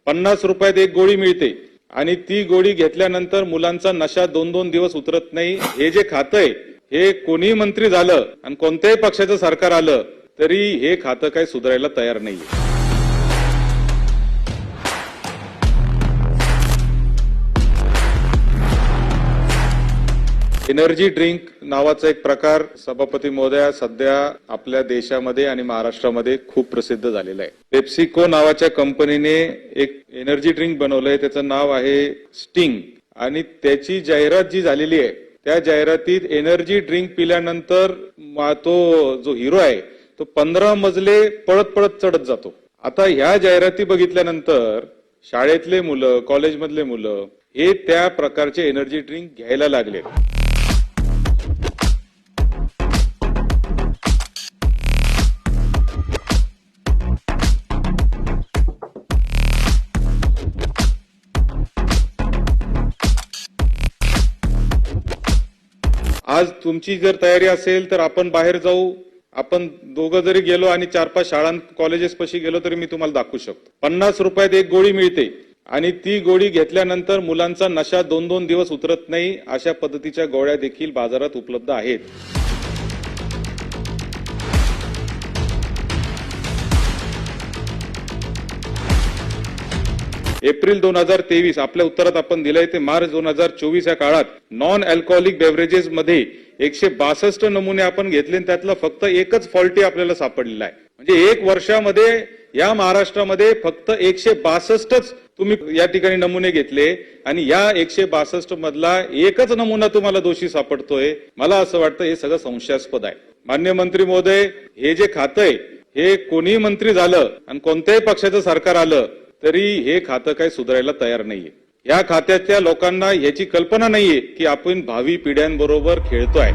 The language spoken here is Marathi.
50 रुपयात एक गोळी मिळते आणि ती गोळी घेतल्यानंतर मुलांचा नशा 2-2 दिवस उतरत नाही। हे जे खातं आहे हे कोणी मंत्री झालं आणि कोणत्याही पक्षाचं सरकार आलं तरी हे खातं काही सुधारायला तयार नाहीये। एनर्जी ड्रिंक नावाचा एक प्रकार सभापती महोदया सध्या आपल्या देशामध्ये आणि महाराष्ट्रामध्ये खूप प्रसिद्ध झालेला आहे। पेप्सिको नावाच्या कंपनीने एक एनर्जी ड्रिंक बनवलंय, त्याचं नाव आहे स्टिंग आणि त्याची जाहिरात जी झालेली आहे त्या जाहिरातीत एनर्जी ड्रिंक पिल्यानंतर तो जो हिरो आहे तो 15 मजले पळत पळत चढत जातो। आता ह्या जाहिराती बघितल्यानंतर शाळेतले मुलं, कॉलेजमधले मुलं हे त्या प्रकारचे एनर्जी ड्रिंक घ्यायला लागले। आज तुमची जर तयारी असेल तर आपण बाहेर जाऊ, आपण दोघं जरी गेलो आणि 4-5 शाळां कॉलेजेस पाशी गेलो तरी मी तुम्हाला दाखवू शकतो। 50 रुपयात एक गोळी मिळते आणि ती गोळी घेतल्यानंतर मुलांचा नशा 2-2 दिवस उतरत नाही, अशा पद्धतीच्या गोळ्या देखील बाजारात उपलब्ध आहेत। एप्रिल 2023 आपल्या उत्तरात आपण दिलंय ते मार्च 2024 या काळात नॉन अल्कोहोलिक बेव्हरेजेस मध्ये 162 नमुने आपण घेतले आणि त्यातला फक्त एकच फॉल्टी आपल्याला सापडलेला आहे। म्हणजे एक वर्षामध्ये या महाराष्ट्रामध्ये फक्त 162च तुम्ही या ठिकाणी नमुने घेतले आणि या 162 मधला एकच नमुना तुम्हाला दोषी सापडतोय। मला असं वाटतं हे सगळं संशयास्पद आहे। माननीय मंत्री महोदय, हे जे खातं आहे हे कोणी मंत्री झालं आणि कोणत्याही पक्षाचं सरकार आलं तरी हे खातं काही सुधारायला तयार नाहीये। या खात्यातल्या लोकांना याची कल्पना नाहीये की आपण भावी पिढ्यांबरोबर खेळतोय।